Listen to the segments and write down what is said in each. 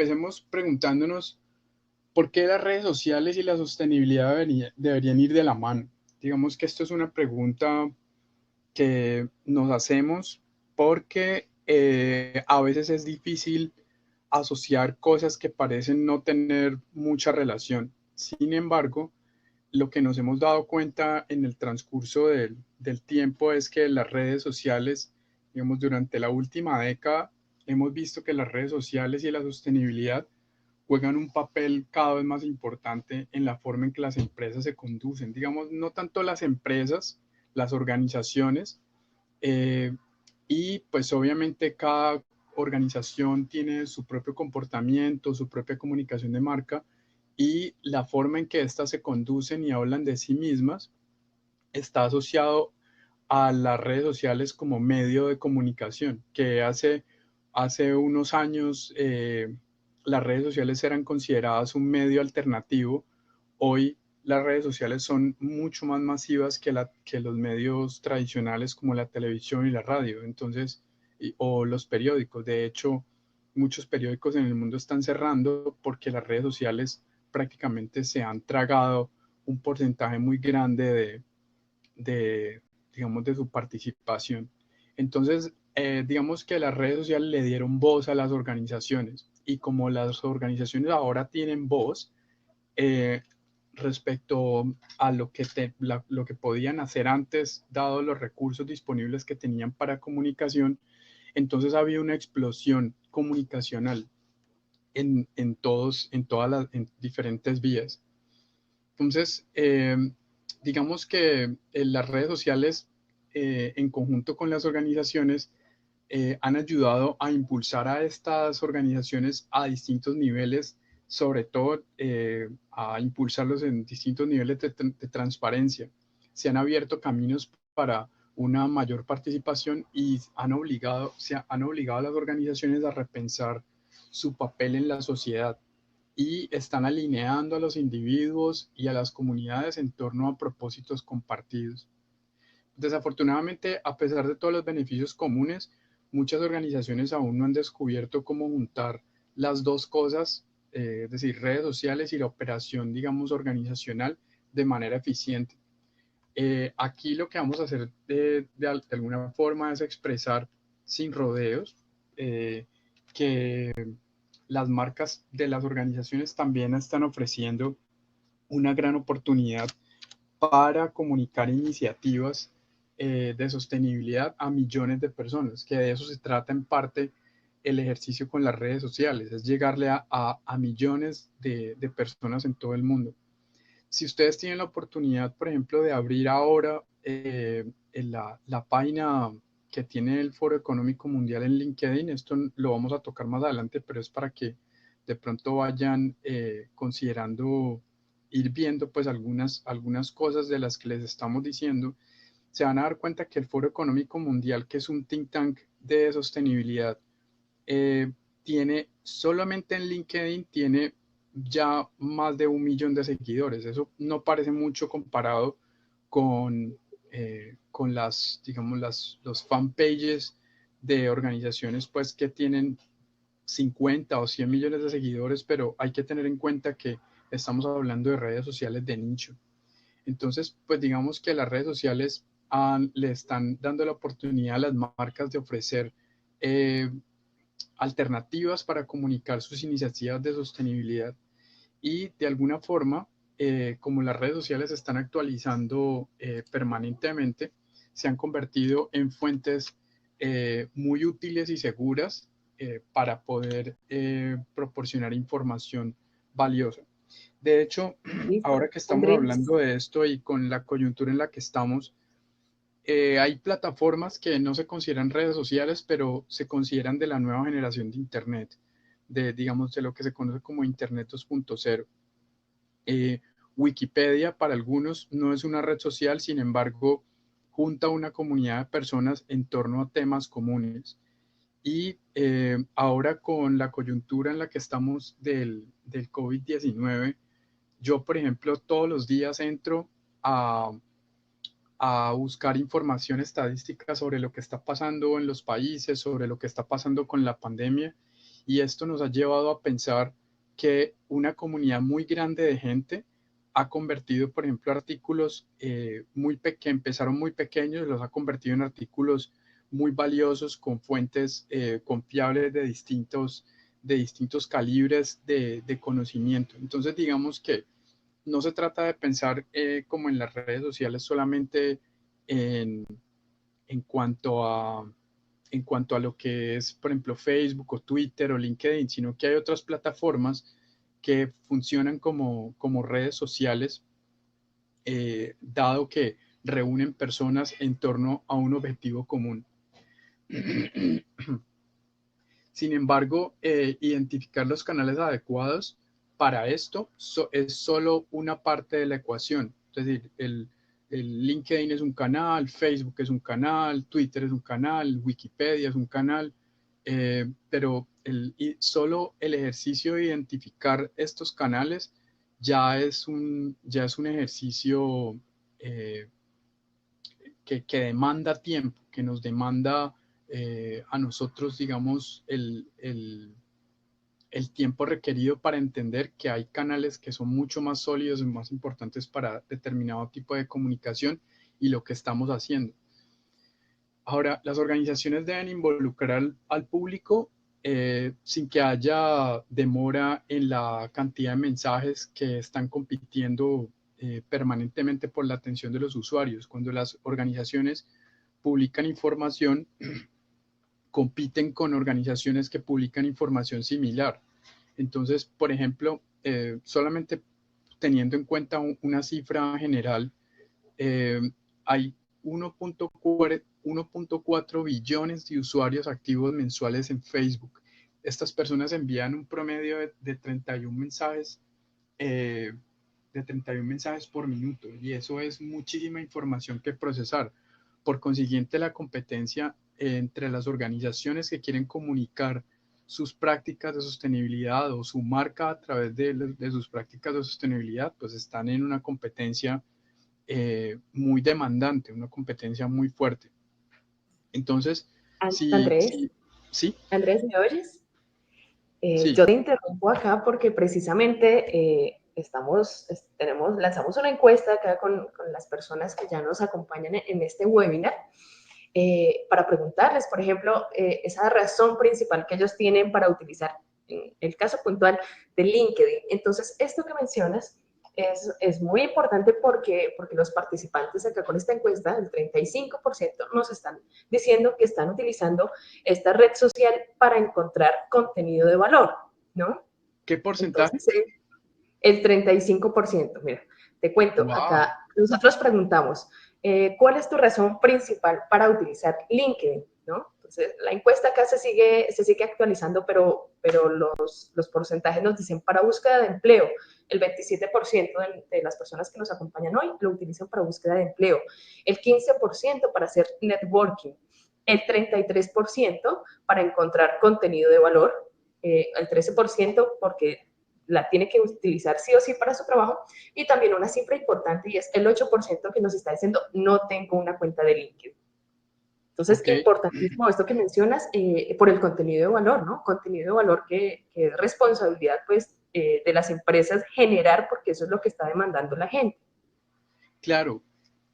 empecemos preguntándonos por qué las redes sociales y la sostenibilidad deberían ir de la mano. Digamos que esto es una pregunta que nos hacemos porque a veces es difícil asociar cosas que parecen no tener mucha relación. Sin embargo, lo que nos hemos dado cuenta en el transcurso del tiempo es que las redes sociales, digamos, durante la última década, hemos visto que las redes sociales y la sostenibilidad juegan un papel cada vez más importante en la forma en que las empresas se conducen. Digamos, no tanto las empresas, las organizaciones, eh, y pues obviamente cada organización tiene su propio comportamiento, su propia comunicación de marca y la forma en que éstas se conducen y hablan de sí mismas está asociado a las redes sociales como medio de comunicación, que hace unos años las redes sociales eran consideradas un medio alternativo. Hoy las redes sociales son mucho más masivas que los medios tradicionales como la televisión y la radio, entonces, o los periódicos. De hecho, muchos periódicos en el mundo están cerrando porque las redes sociales prácticamente se han tragado un porcentaje muy grande de, digamos, de su participación. Entonces, digamos que las redes sociales le dieron voz a las organizaciones y como las organizaciones ahora tienen voz eh, respecto a lo que podían hacer antes, dado los recursos disponibles que tenían para comunicación, entonces ha habido una explosión comunicacional en todas en diferentes vías. Entonces, digamos que las redes sociales, en conjunto con las organizaciones, han ayudado a impulsar a estas organizaciones a distintos niveles, sobre todo a impulsarlos en distintos niveles de transparencia. Se han abierto caminos para una mayor participación y han obligado a las organizaciones a repensar su papel en la sociedad y están alineando a los individuos y a las comunidades en torno a propósitos compartidos. Desafortunadamente, a pesar de todos los beneficios comunes, muchas organizaciones aún no han descubierto cómo juntar las dos cosas, es decir, redes sociales y la operación, digamos, organizacional de manera eficiente. Aquí lo que vamos a hacer de alguna forma es expresar sin rodeos que las marcas de las organizaciones también están ofreciendo una gran oportunidad para comunicar iniciativas de sostenibilidad a millones de personas, que de eso se trata en parte el ejercicio con las redes sociales, es llegarle a millones de personas en todo el mundo. Si ustedes tienen la oportunidad, por ejemplo, de abrir ahora la página que tiene el Foro Económico Mundial en LinkedIn, esto lo vamos a tocar más adelante, pero es para que de pronto vayan considerando ir viendo pues algunas cosas de las que les estamos diciendo. Se van a dar cuenta que el Foro Económico Mundial, que es un think tank de sostenibilidad, eh, tiene solamente en LinkedIn, tiene ya más de 1 millón de seguidores. Eso no parece mucho comparado con digamos, los fanpages de organizaciones pues que tienen 50 o 100 millones de seguidores, pero hay que tener en cuenta que estamos hablando de redes sociales de nicho. Entonces, pues digamos que las redes sociales le están dando la oportunidad a las marcas de ofrecer eh, alternativas para comunicar sus iniciativas de sostenibilidad y de alguna forma, como las redes sociales se están actualizando permanentemente, se han convertido en fuentes muy útiles y seguras para poder proporcionar información valiosa. De hecho, Listo. ahora que estamos Andrés, hablando de esto y con la coyuntura en la que estamos, hay plataformas que no se consideran redes sociales, pero se consideran de la nueva generación de Internet, digamos, de lo que se conoce como Internet 2.0. Eh, Wikipedia para algunos no es una red social, sin embargo, junta una comunidad de personas en torno a temas comunes. Y ahora con la coyuntura en la que estamos del COVID-19, yo, por ejemplo, todos los días entro a buscar información estadística sobre lo que está pasando en los países, sobre lo que está pasando con la pandemia. Y esto nos ha llevado a pensar que una comunidad muy grande de gente ha convertido, por ejemplo, artículos que empezaron muy pequeños, los ha convertido en artículos muy valiosos con fuentes confiables de distintos calibres de conocimiento. Entonces, digamos que no se trata de pensar como en las redes sociales solamente en, en cuanto a en cuanto a lo que es, por ejemplo, Facebook o Twitter o LinkedIn, sino que hay otras plataformas que funcionan como redes sociales, dado que reúnen personas en torno a un objetivo común. Sin embargo, identificar los canales adecuados para esto es solo una parte de la ecuación. Es decir, el LinkedIn es un canal, Facebook es un canal, Twitter es un canal, Wikipedia es un canal, pero solo el ejercicio de identificar estos canales ya es un ejercicio eh, que demanda tiempo, que nos demanda a nosotros, digamos, el tiempo requerido para entender que hay canales que son mucho más sólidos y más importantes para determinado tipo de comunicación y lo que estamos haciendo. Ahora, las organizaciones deben involucrar al público sin que haya demora en la cantidad de mensajes que están compitiendo permanentemente por la atención de los usuarios. Cuando las organizaciones publican información, compiten con organizaciones que publican información similar. Entonces, por ejemplo, solamente teniendo en cuenta una cifra general, hay 1.4 billones de usuarios activos mensuales en Facebook. Estas personas envían un promedio de 31 mensajes, de 31 mensajes por minuto, y eso es muchísima información que procesar. Por consiguiente, la competencia entre las organizaciones que quieren comunicar sus prácticas de sostenibilidad o su marca a través de sus prácticas de sostenibilidad, pues están en una competencia muy demandante, una competencia muy fuerte. Entonces, Andrés, sí, Andrés, ¿me oyes? sí, Yo te interrumpo acá porque precisamente lanzamos una encuesta acá con las personas que ya nos acompañan en este webinar para preguntarles, por ejemplo, esa razón principal que ellos tienen para utilizar el caso puntual de LinkedIn. Entonces, esto que mencionas es muy importante porque los participantes acá con esta encuesta, el 35% nos están diciendo que están utilizando esta red social para encontrar contenido de valor, ¿no? ¿qué porcentaje? Entonces, el 35%, mira, te cuento, Wow, acá nosotros preguntamos, ¿cuál es tu razón principal para utilizar LinkedIn? ¿No? Entonces, la encuesta acá se sigue actualizando, pero los porcentajes nos dicen para búsqueda de empleo. El 27% de las personas que nos acompañan hoy lo utilizan para búsqueda de empleo. El 15% para hacer networking. El 33% para encontrar contenido de valor. El 13% porque la tiene que utilizar sí o sí para su trabajo, y también una cifra importante y es el 8% que nos está diciendo no tengo una cuenta de LinkedIn. Entonces, ok. importantísimo esto que mencionas por el contenido de valor, ¿no? Contenido de valor que es responsabilidad pues de las empresas generar porque eso es lo que está demandando la gente. Claro,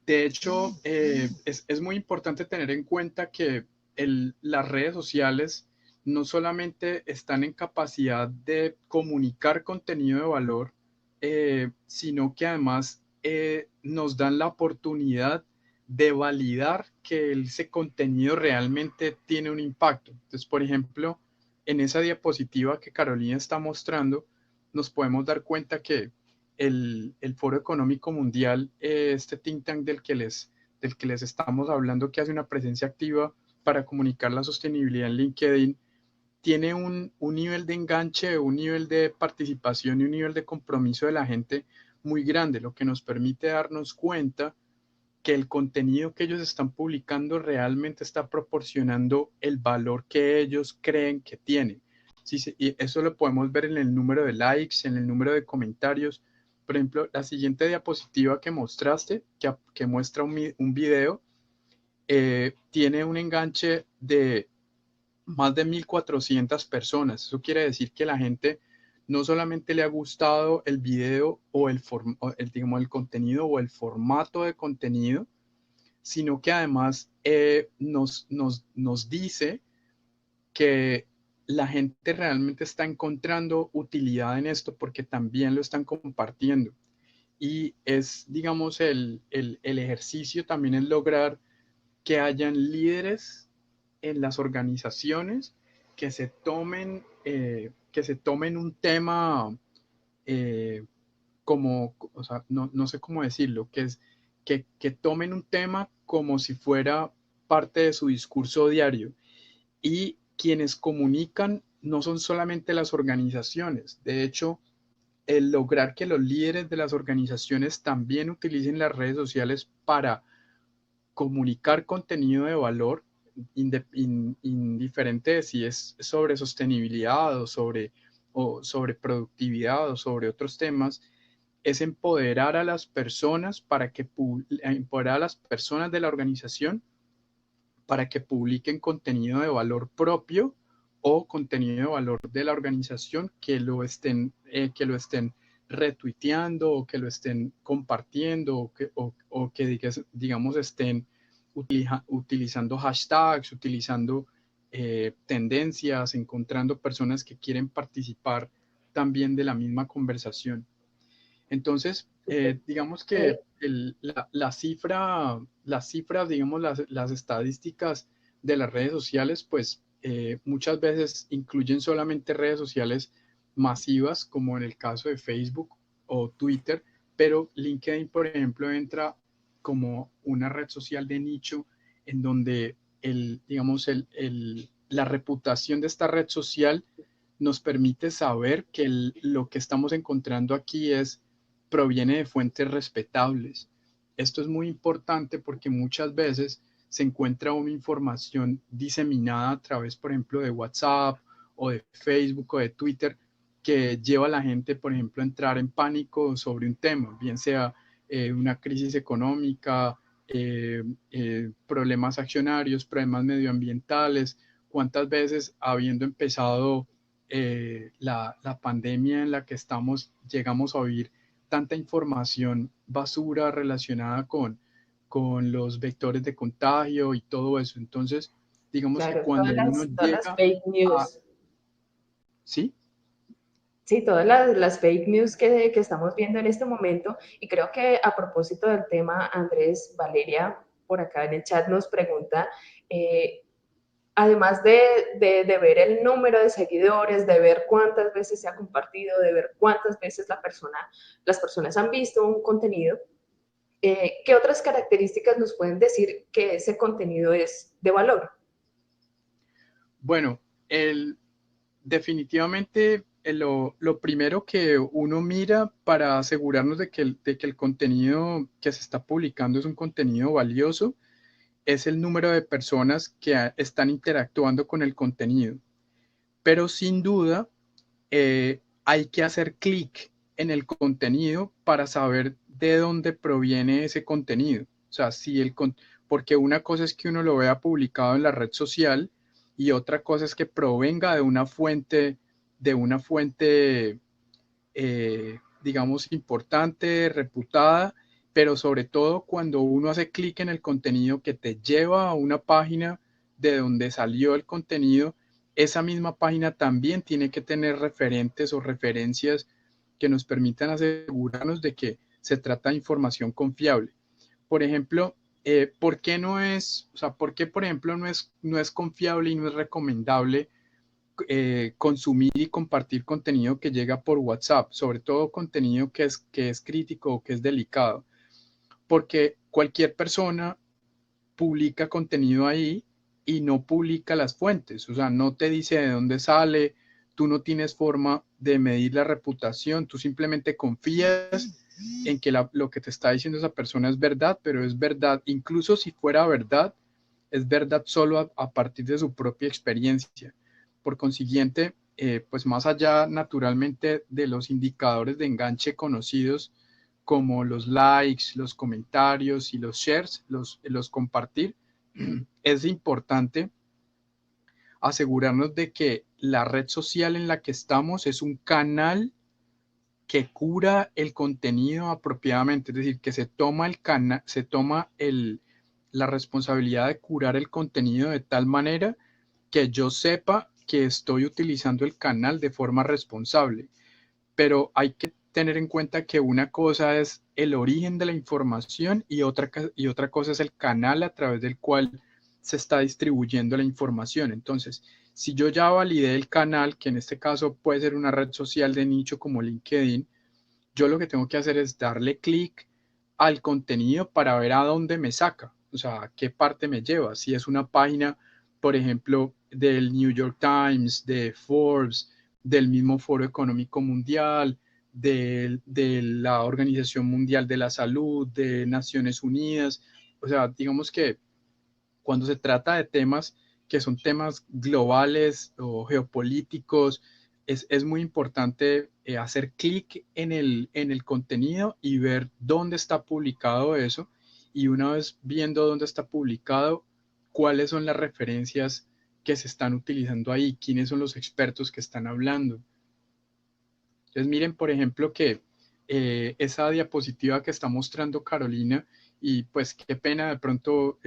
de hecho, es muy importante tener en cuenta que las redes sociales no solamente están en capacidad de comunicar contenido de valor, sino que además nos dan la oportunidad de validar que ese contenido realmente tiene un impacto. Entonces, por ejemplo, en esa diapositiva que Carolina está mostrando, nos podemos dar cuenta que el Foro Económico Mundial, este think tank del que les estamos hablando, que hace una presencia activa para comunicar la sostenibilidad en LinkedIn, tiene un nivel de enganche, un nivel de participación y un nivel de compromiso de la gente muy grande, lo que nos permite darnos cuenta que el contenido que ellos están publicando realmente está proporcionando el valor que ellos creen que tiene. Sí, y eso lo podemos ver en el número de likes, en el número de comentarios. Por ejemplo, la siguiente diapositiva que mostraste, que muestra un video, tiene un enganche de más de 1.400 personas. Eso quiere decir que la gente no solamente le ha gustado el video o digamos, el contenido o el formato de contenido, sino que además nos dice que la gente realmente está encontrando utilidad en esto porque también lo están compartiendo. Y es, digamos, el ejercicio también es lograr que hayan líderes en las organizaciones que se tomen un tema como, o sea, no sé cómo decirlo, que tomen un tema como si fuera parte de su discurso diario. Y quienes comunican no son solamente las organizaciones. De hecho, el lograr que los líderes de las organizaciones también utilicen las redes sociales para comunicar contenido de valor, indiferente de si es sobre sostenibilidad o sobre productividad o sobre otros temas, es empoderar a las personas empoderar a las personas de la organización para que publiquen contenido de valor propio o contenido de valor de la organización que lo estén retuiteando o que lo estén compartiendo o que digamos estén utilizando hashtags, utilizando tendencias, encontrando personas que quieren participar también de la misma conversación. Entonces, digamos que las cifras, digamos, las estadísticas de las redes sociales, pues muchas veces incluyen solamente redes sociales masivas, como en el caso de Facebook o Twitter, pero LinkedIn, por ejemplo, entra como una red social de nicho en donde digamos, la reputación de esta red social nos permite saber que lo que estamos encontrando aquí proviene de fuentes respetables. Esto es muy importante porque muchas veces se encuentra una información diseminada a través, por ejemplo, de WhatsApp o de Facebook o de Twitter que lleva a la gente, por ejemplo, a entrar en pánico sobre un tema, bien sea una crisis económica, problemas accionarios, problemas medioambientales. ¿Cuántas veces, habiendo empezado la pandemia en la que estamos, llegamos a oír tanta información basura relacionada con los vectores de contagio y todo eso? Entonces, digamos que Claro, cuando uno todas las llega fake a... news. ¿Sí? Sí, todas las fake news que estamos viendo en este momento. Y creo que a propósito del tema, Andrés, Valeria, por acá en el chat nos pregunta, eh, además de ver el número de seguidores, de ver cuántas veces se ha compartido, de ver cuántas veces las personas han visto un contenido, ¿qué otras características nos pueden decir que ese contenido es de valor? Bueno, definitivamente lo primero que uno mira para asegurarnos de que el contenido que se está publicando es un contenido valioso es el número de personas que están interactuando con el contenido. Pero sin duda hay que hacer clic en el contenido para saber de dónde proviene ese contenido. O sea, porque una cosa es que uno lo vea publicado en la red social y otra cosa es que provenga de una fuente digamos, importante, reputada, pero sobre todo cuando uno hace clic en el contenido que te lleva a una página de donde salió el contenido, esa misma página también tiene que tener referentes o referencias que nos permitan asegurarnos de que se trata de información confiable. Por ejemplo, ¿por qué no es, o sea, por qué, por ejemplo, no es confiable y no es recomendable consumir y compartir contenido que llega por WhatsApp, sobre todo contenido que es crítico o que es delicado? Porque cualquier persona publica contenido ahí y no publica las fuentes, o sea, no te dice de dónde sale, tú no tienes forma de medir la reputación, tú simplemente confías en que lo que te está diciendo esa persona es verdad, pero es verdad, incluso si fuera verdad, es verdad solo a partir de su propia experiencia. Por consiguiente, pues más allá naturalmente de los indicadores de enganche conocidos como los likes, los comentarios y los shares, los compartir, es importante asegurarnos de que la red social en la que estamos es un canal que cura el contenido apropiadamente, es decir, que se toma la responsabilidad de curar el contenido de tal manera que yo sepa que estoy utilizando el canal de forma responsable. Pero hay que tener en cuenta que una cosa es el origen de la información y otra cosa es el canal a través del cual se está distribuyendo la información. Entonces, si yo ya validé el canal, que en este caso puede ser una red social de nicho como LinkedIn, yo lo que tengo que hacer es darle clic al contenido para ver a dónde me saca, o sea, a qué parte me lleva. Si es una página, por ejemplo, del New York Times, de Forbes, del mismo Foro Económico Mundial, de la Organización Mundial de la Salud, de Naciones Unidas. O sea, digamos que cuando se trata de temas que son temas globales o geopolíticos, es muy importante hacer clic en el contenido y ver dónde está publicado eso. Y una vez viendo dónde está publicado, cuáles son las referencias que se están utilizando ahí, quiénes son los expertos que están hablando. Entonces miren, por ejemplo, que esa diapositiva que está mostrando Carolina, y pues qué pena de pronto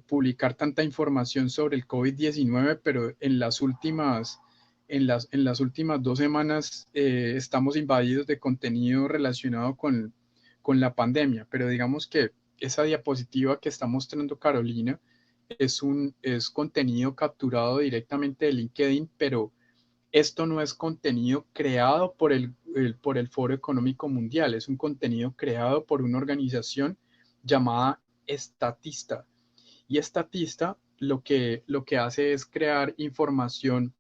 publicar tanta información sobre el COVID-19, pero en las últimas 2 semanas estamos invadidos de contenido relacionado con la pandemia. Pero digamos que esa diapositiva que está mostrando Carolina es contenido capturado directamente de LinkedIn, pero esto no es contenido creado por el Foro Económico Mundial, es un contenido creado por una organización llamada Statista. Y Statista lo que hace es crear información,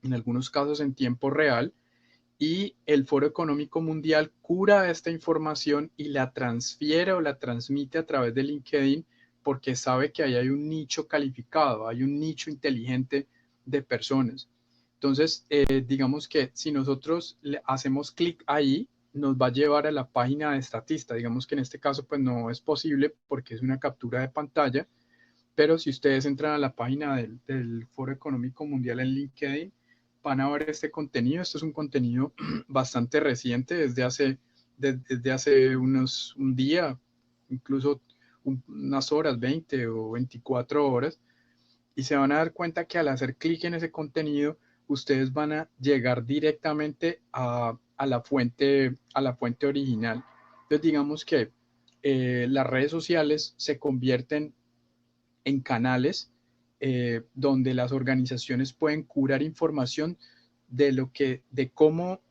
en algunos casos en tiempo real, y el Foro Económico Mundial cura esta información y la transfiere o la transmite a través de LinkedIn porque sabe que ahí hay un nicho calificado, hay un nicho inteligente de personas. Entonces, digamos que si nosotros le hacemos clic ahí, nos va a llevar a la página de Statista. Digamos que en este caso pues no es posible porque es una captura de pantalla, pero si ustedes entran a la página del Foro Económico Mundial en LinkedIn, van a ver este contenido. Esto es un contenido bastante reciente, desde hace un día, incluso unas horas, 20 o 24 horas, y se van a dar cuenta que al hacer clic en ese contenido, ustedes van a llegar directamente a la fuente original. Entonces, digamos que las redes sociales se convierten en canales donde las organizaciones pueden curar información de cómo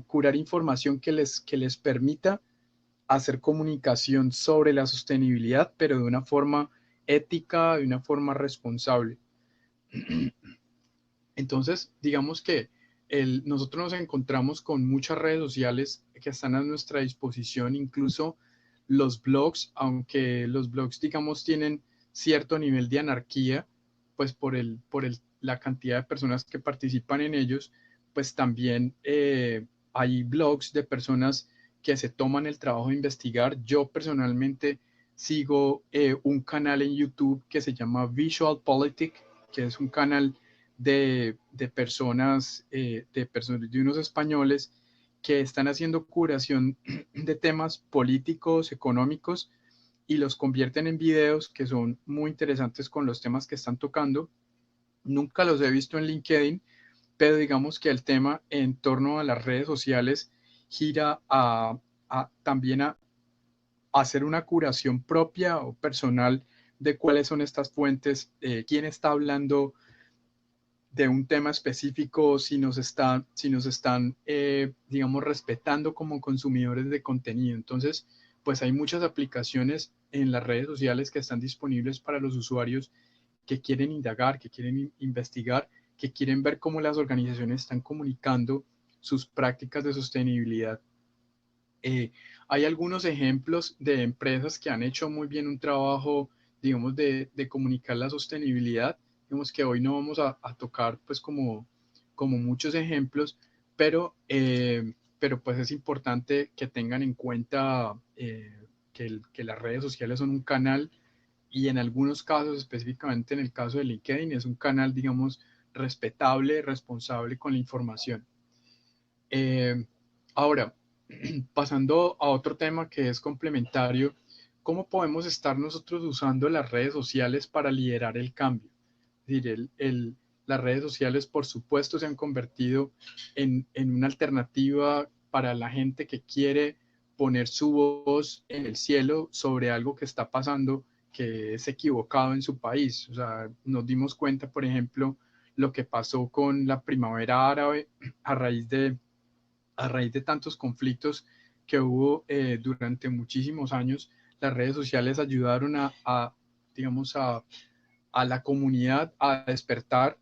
curar información que les permita hacer comunicación sobre la sostenibilidad, pero de una forma ética, de una forma responsable. Entonces, digamos que nosotros nos encontramos con muchas redes sociales que están a nuestra disposición, incluso los blogs, aunque los blogs, digamos, tienen cierto nivel de anarquía, pues la cantidad de personas que participan en ellos, pues también hay blogs de personas que se toman el trabajo de investigar. Yo personalmente sigo un canal en YouTube que se llama Visual Politic, que es un canal de personas, de unos españoles que están haciendo curación de temas políticos, económicos, y los convierten en videos que son muy interesantes con los temas que están tocando. Nunca los he visto en LinkedIn, pero digamos que el tema en torno a las redes sociales gira también a hacer una curación propia o personal de cuáles son estas fuentes, quién está hablando de un tema específico, si nos están digamos, respetando como consumidores de contenido. Entonces, pues hay muchas aplicaciones en las redes sociales que están disponibles para los usuarios que quieren indagar, que quieren investigar, que quieren ver cómo las organizaciones están comunicando sus prácticas de sostenibilidad. Hay algunos ejemplos de empresas que han hecho muy bien un trabajo, digamos, de comunicar la sostenibilidad. Digamos que hoy no vamos a tocar pues como muchos ejemplos, pero pues es importante que tengan en cuenta que las redes sociales son un canal y en algunos casos, específicamente en el caso de LinkedIn, es un canal, digamos, respetable, responsable con la información. Ahora, pasando a otro tema que es complementario, ¿cómo podemos estar nosotros usando las redes sociales para liderar el cambio? Es decir, las redes sociales, por supuesto, se han convertido en una alternativa para la gente que quiere poner su voz en el cielo sobre algo que está pasando que es equivocado en su país. O sea, nos dimos cuenta, por ejemplo, lo que pasó con la primavera árabe a raíz de, a raíz de tantos conflictos que hubo durante muchísimos años. Las redes sociales ayudaron digamos, a la comunidad a despertar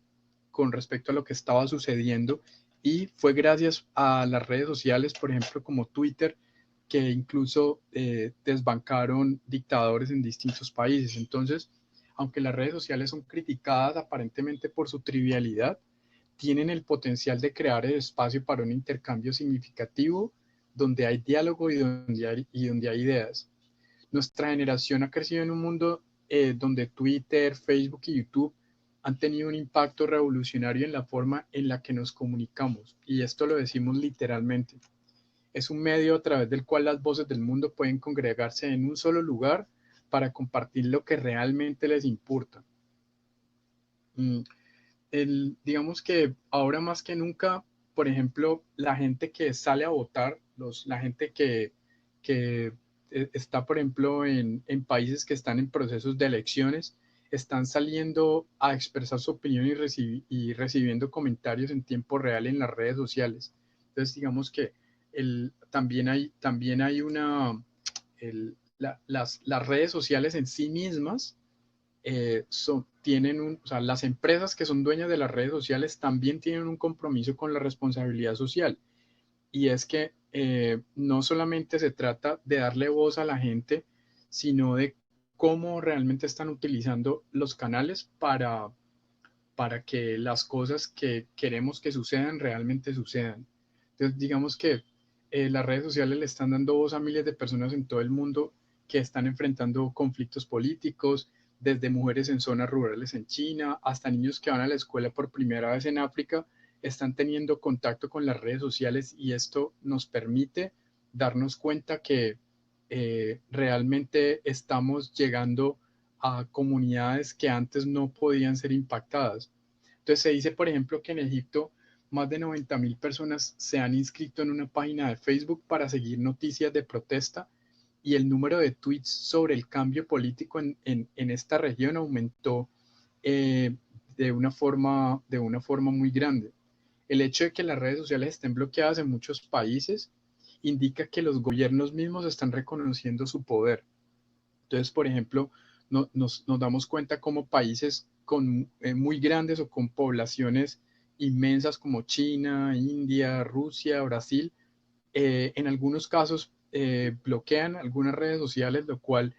con respecto a lo que estaba sucediendo, y fue gracias a las redes sociales, por ejemplo, como Twitter, que incluso desbancaron dictadores en distintos países. Entonces, aunque las redes sociales son criticadas aparentemente por su trivialidad, tienen el potencial de crear el espacio para un intercambio significativo donde hay diálogo y donde hay ideas. Nuestra generación ha crecido en un mundo donde Twitter, Facebook y YouTube han tenido un impacto revolucionario en la forma en la que nos comunicamos, y esto lo decimos literalmente. Es un medio a través del cual las voces del mundo pueden congregarse en un solo lugar para compartir lo que realmente les importa. Digamos que ahora más que nunca, por ejemplo, la gente que sale a votar, la gente que está, por ejemplo, en países que están en procesos de elecciones, están saliendo a expresar su opinión y recibiendo comentarios en tiempo real en las redes sociales. Entonces, digamos que también hay las redes sociales en sí mismas o sea, las empresas que son dueñas de las redes sociales también tienen un compromiso con la responsabilidad social. Y es que no solamente se trata de darle voz a la gente, sino de cómo realmente están utilizando los canales para que las cosas que queremos que sucedan realmente sucedan. Entonces, digamos que las redes sociales le están dando voz a miles de personas en todo el mundo que están enfrentando conflictos políticos, desde mujeres en zonas rurales en China hasta niños que van a la escuela por primera vez en África, están teniendo contacto con las redes sociales, y esto nos permite darnos cuenta que realmente estamos llegando a comunidades que antes no podían ser impactadas. Entonces se dice, por ejemplo, que en Egipto más de 90.000 personas se han inscrito en una página de Facebook para seguir noticias de protesta, y el número de tweets sobre el cambio político en esta región aumentó eh, de una forma muy grande. El hecho de que las redes sociales estén bloqueadas en muchos países indica que los gobiernos mismos están reconociendo su poder. Entonces, por ejemplo, nos damos cuenta como países muy grandes o con poblaciones inmensas como China, India, Rusia, Brasil, en algunos casos bloquean algunas redes sociales, lo cual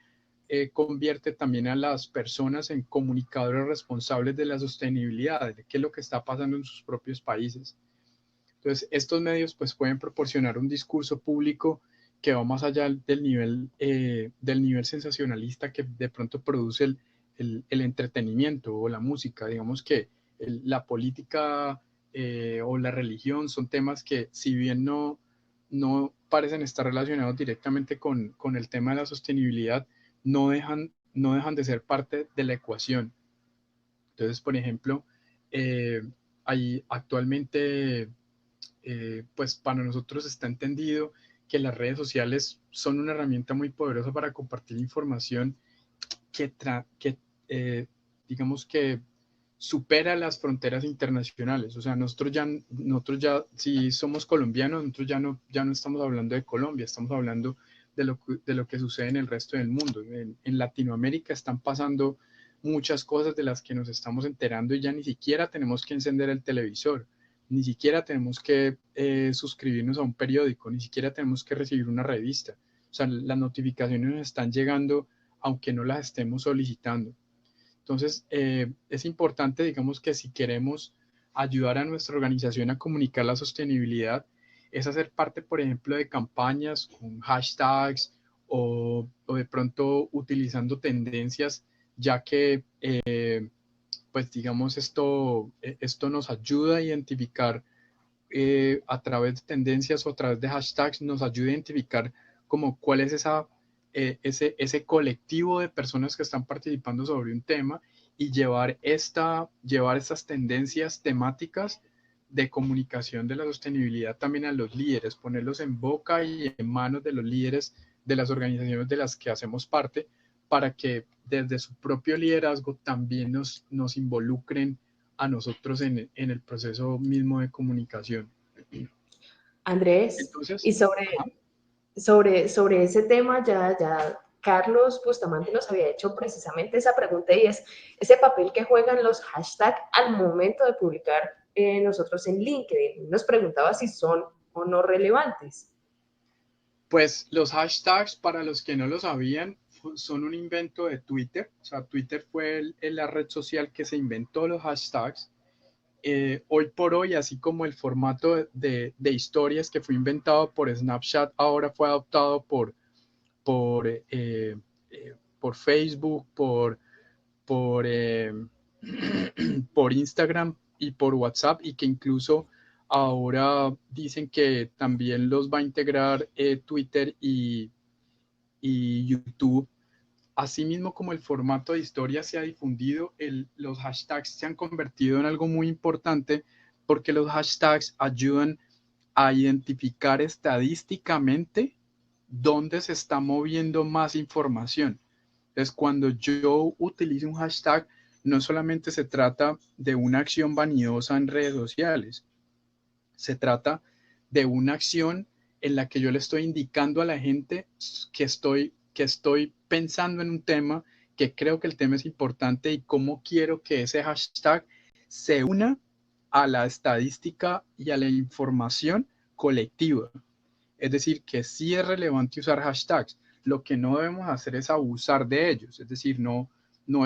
convierte también a las personas en comunicadores responsables de la sostenibilidad, de qué es lo que está pasando en sus propios países. Entonces, estos medios pues pueden proporcionar un discurso público que va más allá del nivel sensacionalista que de pronto produce el entretenimiento o la música. Digamos que la política o la religión son temas que, si bien no parecen estar relacionados directamente con el tema de la sostenibilidad, no dejan de ser parte de la ecuación. Entonces, por ejemplo, hay actualmente pues para nosotros está entendido que las redes sociales son una herramienta muy poderosa para compartir información que digamos que supera las fronteras internacionales. O sea, nosotros ya, si somos colombianos, nosotros ya no estamos hablando de Colombia, estamos hablando de lo que sucede en el resto del mundo. En Latinoamérica están pasando muchas cosas de las que nos estamos enterando, y ya ni siquiera tenemos que encender el televisor, ni siquiera tenemos que suscribirnos a un periódico, ni siquiera tenemos que recibir una revista. O sea, las notificaciones nos están llegando aunque no las estemos solicitando. Entonces, es importante, digamos, que si queremos ayudar a nuestra organización a comunicar la sostenibilidad, es hacer parte, por ejemplo, de campañas con hashtags o de pronto utilizando tendencias ya que, pues digamos, esto nos ayuda a identificar a través de tendencias o a través de hashtags, nos ayuda a identificar como cuál es ese colectivo de personas que están participando sobre un tema y llevar estas tendencias temáticas de comunicación de la sostenibilidad también a los líderes, ponerlos en boca y en manos de los líderes de las organizaciones de las que hacemos parte, para que desde su propio liderazgo también nos involucren a nosotros en el proceso mismo de comunicación. Andrés, Entonces, y ajá, sobre ese tema ya Carlos Bustamante nos había hecho precisamente esa pregunta y es ese papel que juegan los hashtags al momento de publicar nosotros en LinkedIn. Nos preguntaba si son o no relevantes. pues los hashtags, para los que no lo sabían, son un invento de Twitter. O sea, Twitter fue la red social que se inventó los hashtags. Hoy por hoy, así como el formato de historias que fue inventado por Snapchat, ahora fue adoptado por, eh, eh, por Facebook, por, por Instagram y por WhatsApp, y que incluso ahora dicen que también los va a integrar Twitter y YouTube. Asimismo, como el formato de historia se ha difundido, los hashtags se han convertido en algo muy importante, porque los hashtags ayudan a identificar estadísticamente dónde se está moviendo más información. Entonces, cuando yo utilizo un hashtag, no solamente se trata de una acción vanidosa en redes sociales, se trata de una acción en la que yo le estoy indicando a la gente que estoy pensando en un tema, que creo que el tema es importante y cómo quiero que ese hashtag se una a la estadística y a la información colectiva. Es decir, que sí es relevante usar hashtags. Lo que no debemos hacer es abusar de ellos. Es decir, no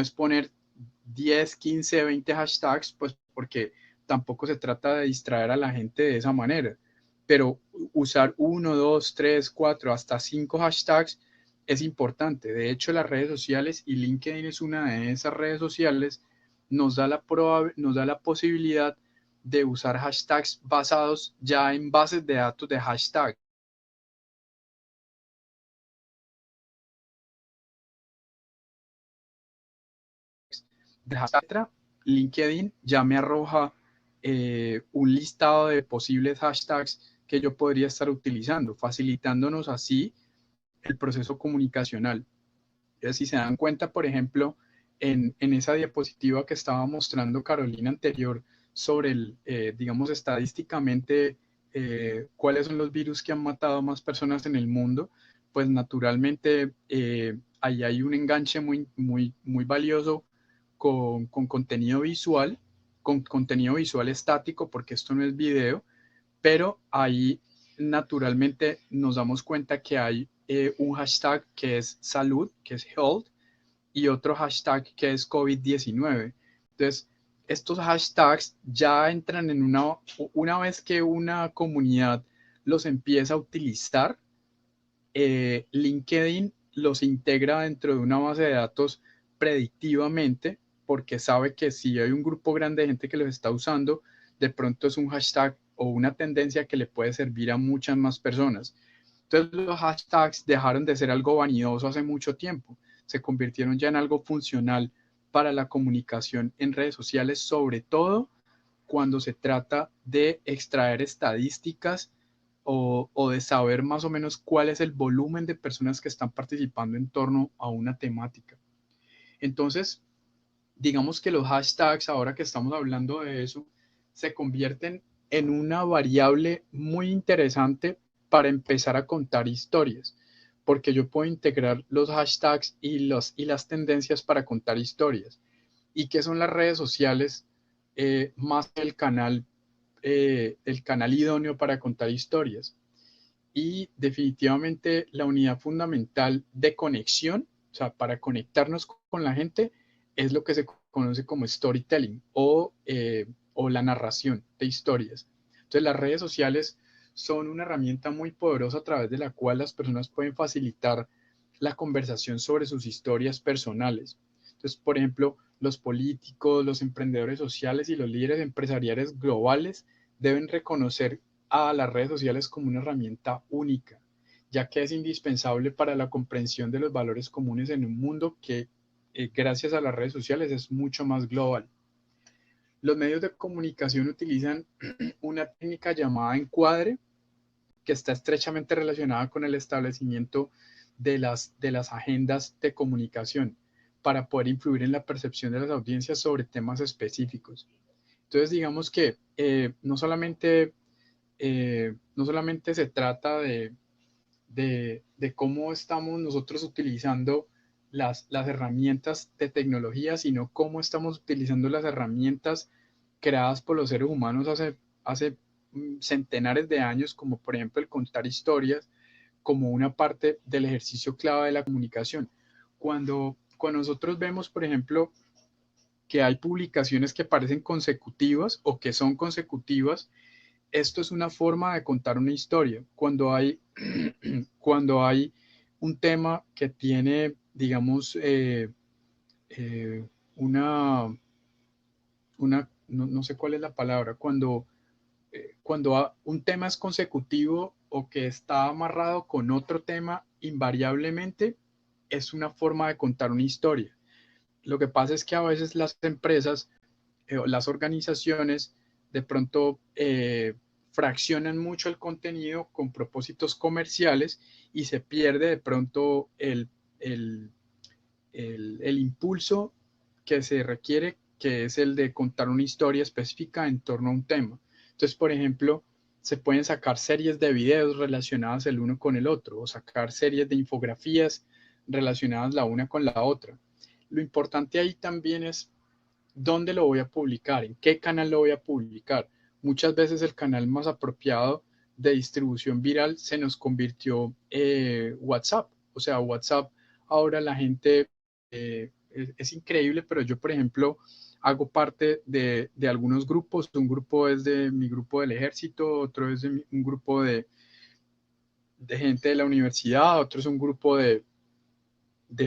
es poner 10, 15, 20 hashtags, pues porque tampoco se trata de distraer a la gente de esa manera. Pero usar 1, 2, 3, 4, hasta 5 hashtags es importante. De hecho, las redes sociales, y LinkedIn es una de esas redes sociales, nos da la posibilidad de usar hashtags basados ya en bases de datos de hashtags. De hashtag, LinkedIn ya me arroja un listado de posibles hashtags que yo podría estar utilizando, facilitándonos así el proceso comunicacional. Entonces, si se dan cuenta, por ejemplo, en esa diapositiva que estaba mostrando Carolina anterior sobre digamos, estadísticamente, cuáles son los virus que han matado a más personas en el mundo, pues naturalmente ahí hay un enganche muy valioso con contenido visual estático, porque esto no es video, pero ahí naturalmente nos damos cuenta que hay un hashtag que es salud, que es health, y otro hashtag que es COVID-19. Entonces, estos hashtags ya entran en una vez que una comunidad los empieza a utilizar, LinkedIn los integra dentro de una base de datos predictivamente, porque sabe que si hay un grupo grande de gente que los está usando, de pronto es un hashtag o una tendencia que le puede servir a muchas más personas. Entonces los hashtags dejaron de ser algo vanidoso hace mucho tiempo, se convirtieron ya en algo funcional para la comunicación en redes sociales, sobre todo cuando se trata de extraer estadísticas o de saber más o menos cuál es el volumen de personas que están participando en torno a una temática. Entonces, digamos que los hashtags, ahora que estamos hablando de eso, se convierten en una variable muy interesante para empezar a contar historias, porque yo puedo integrar los hashtags y las tendencias para contar historias. ¿Y qué son las redes sociales? Más el canal idóneo para contar historias. Y definitivamente la unidad fundamental de conexión, o sea, para conectarnos con la gente, es lo que se conoce como storytelling o la narración de historias. Entonces, las redes sociales son una herramienta muy poderosa a través de la cual las personas pueden facilitar la conversación sobre sus historias personales. Entonces, por ejemplo, los políticos, los emprendedores sociales y los líderes empresariales globales deben reconocer a las redes sociales como una herramienta única, ya que es indispensable para la comprensión de los valores comunes en un mundo que, gracias a las redes sociales, es mucho más global. Los medios de comunicación utilizan una técnica llamada encuadre, que está estrechamente relacionada con el establecimiento de las agendas de comunicación para poder influir en la percepción de las audiencias sobre temas específicos. Entonces, digamos que no solamente se trata de cómo estamos nosotros utilizando las herramientas de tecnología, sino cómo estamos utilizando las herramientas creadas por los seres humanos hace centenares de años, como por ejemplo el contar historias, como una parte del ejercicio clave de la comunicación. Cuando nosotros vemos, por ejemplo, que hay publicaciones que parecen consecutivas o que son consecutivas, esto es una forma de contar una historia. Cuando hay un tema que tiene, digamos, eh, una, no sé cuál es la palabra, cuando un tema es consecutivo o que está amarrado con otro tema, invariablemente es una forma de contar una historia. Lo que pasa es que a veces las empresas, las organizaciones, de pronto fraccionan mucho el contenido con propósitos comerciales y se pierde de pronto el impulso que se requiere, que es el de contar una historia específica en torno a un tema. Entonces, por ejemplo, se pueden sacar series de videos relacionadas el uno con el otro o sacar series de infografías relacionadas la una con la otra. Lo importante ahí también es dónde lo voy a publicar, en qué canal lo voy a publicar. Muchas veces el canal más apropiado de distribución viral se nos convirtió WhatsApp. O sea, WhatsApp ahora la gente es increíble, pero yo, por ejemplo, hago parte de algunos grupos. Un grupo es de mi grupo del ejército, otro es de un grupo de gente de la universidad, otro es un grupo de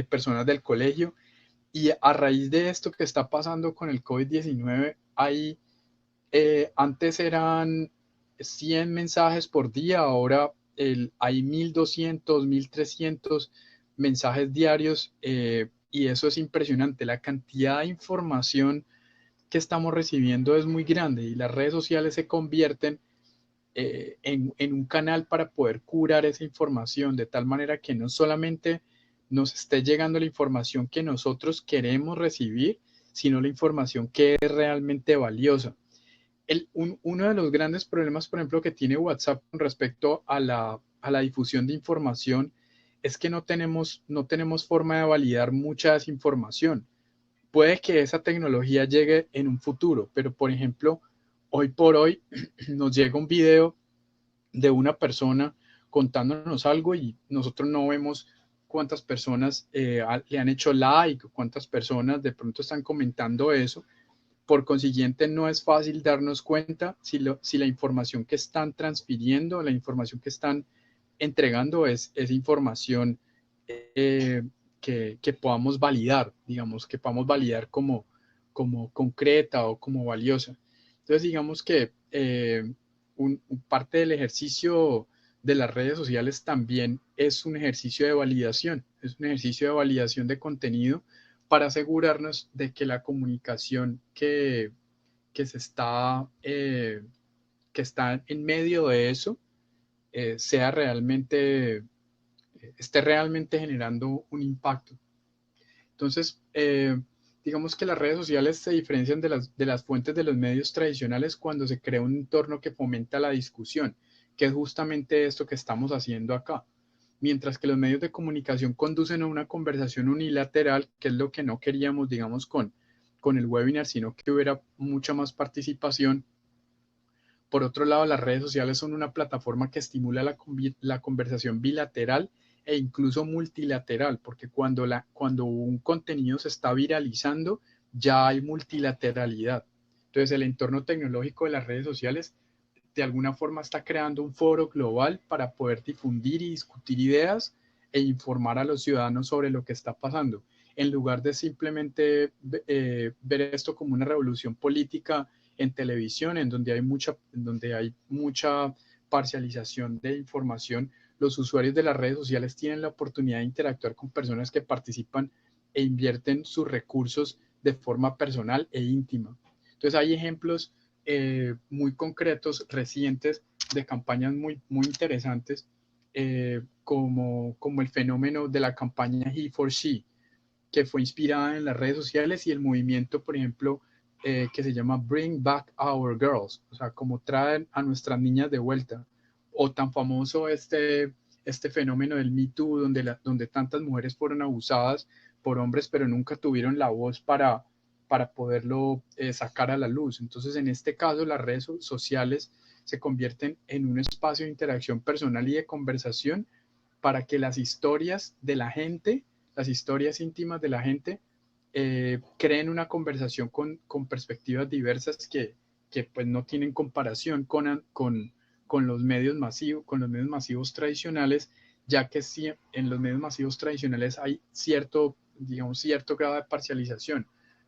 personas del colegio. Y a raíz de esto que está pasando con el COVID-19, antes eran 100 mensajes por día, ahora hay 1.200, 1.300 mensajes diarios, y eso es impresionante. La cantidad de información que estamos recibiendo es muy grande y las redes sociales se convierten en un canal para poder curar esa información de tal manera que no solamente nos esté llegando la información que nosotros queremos recibir, sino la información que es realmente valiosa. Uno de los grandes problemas, por ejemplo, que tiene WhatsApp con respecto a la difusión de información es que no tenemos forma de validar mucha desinformación. Puede que esa tecnología llegue en un futuro, pero por ejemplo, hoy por hoy nos llega un video de una persona contándonos algo y nosotros no vemos cuántas personas le han hecho like, cuántas personas de pronto están comentando eso. Por consiguiente, no es fácil darnos cuenta si la información que están transfiriendo, la información que están entregando es información que podamos validar, digamos, que podamos validar como concreta o como valiosa. Entonces, digamos que parte del ejercicio de las redes sociales también es un ejercicio de validación, es un ejercicio de validación de contenido para asegurarnos de que la comunicación que que está en medio de eso sea realmente, esté realmente generando un impacto. Entonces, digamos que las redes sociales se diferencian de las fuentes de los medios tradicionales cuando se crea un entorno que fomenta la discusión, que es justamente esto que estamos haciendo acá. Mientras que los medios de comunicación conducen a una conversación unilateral, que es lo que no queríamos, digamos, con el webinar, sino que hubiera mucha más participación. Por otro lado, las redes sociales son una plataforma que estimula la conversación bilateral e incluso multilateral, porque cuando un contenido se está viralizando, ya hay multilateralidad. Entonces, el entorno tecnológico de las redes sociales de alguna forma está creando un foro global para poder difundir y discutir ideas e informar a los ciudadanos sobre lo que está pasando. en lugar de simplemente ver esto como una revolución política en televisión, en donde hay mucha parcialización de información, los usuarios de las redes sociales tienen la oportunidad de interactuar con personas que participan e invierten sus recursos de forma personal e íntima. Entonces hay ejemplos muy concretos, recientes, de campañas muy interesantes, como el fenómeno de la campaña He for She, que fue inspirada en las redes sociales, y el movimiento, por ejemplo, que se llama Bring Back Our Girls, o sea, como traen a nuestras niñas de vuelta, o tan famoso este fenómeno del Me Too, donde tantas mujeres fueron abusadas por hombres, pero nunca tuvieron la voz para poderlo sacar a la luz. Entonces, en este caso, las redes sociales se convierten en un espacio de interacción personal y de conversación para que las historias de la gente, las historias íntimas de la gente, creen una conversación con perspectivas diversas que pues no tienen comparación con los medios masivos tradicionales, ya que sí, en los medios masivos tradicionales hay cierto grado de parcialización.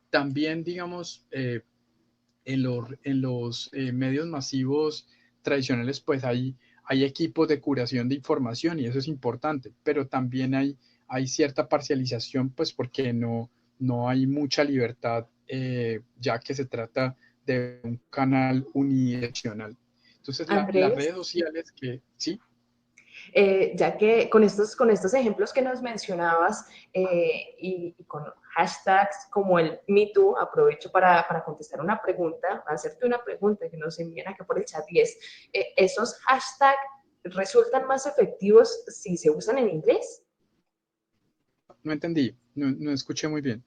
También, digamos, en los medios masivos tradicionales, pues hay equipos de curación de información, y eso es importante, pero también hay cierta parcialización, pues porque no hay mucha libertad, ya que se trata de un canal unidireccional. Entonces, las Andrés, redes sociales sí. ya que con estos ejemplos que nos mencionabas y con hashtags como el MeToo, aprovecho para contestar una pregunta, hacerte una pregunta que nos envían acá por el chat, y es, ¿esos hashtags resultan más efectivos si se usan en inglés? No entendí, no escuché muy bien.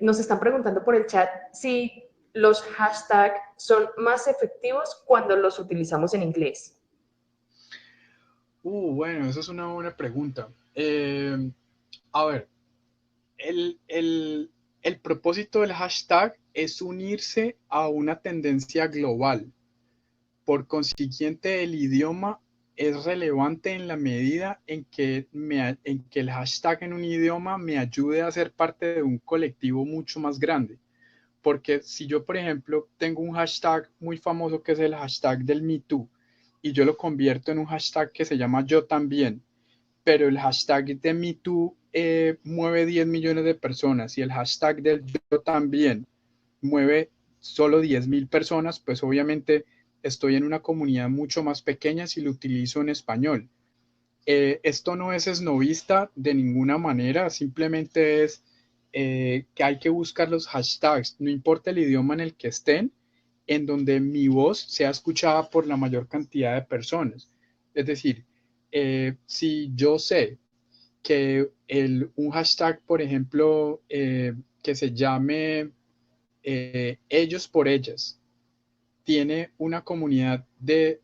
Nos están preguntando por el chat si los hashtags son más efectivos cuando los utilizamos en inglés. Bueno, esa es una buena pregunta. A ver, el propósito del hashtag es unirse a una tendencia global. Por consiguiente, el idioma es relevante en la medida en que el hashtag en un idioma me ayude a ser parte de un colectivo mucho más grande. Porque si yo, por ejemplo, tengo un hashtag muy famoso que es el hashtag del Me Too, y yo lo convierto en un hashtag que se llama Yo También, pero el hashtag de MeToo mueve 10 millones de personas, y el hashtag del Yo También mueve solo 10.000 personas, pues obviamente estoy en una comunidad mucho más pequeña si lo utilizo en español. Esto no es esnovista de ninguna manera, simplemente es que hay que buscar los hashtags, no importa el idioma en el que estén, en donde mi voz sea escuchada por la mayor cantidad de personas. Es decir, si yo sé que un hashtag, por ejemplo, que se llame ellos por ellas, tiene una comunidad de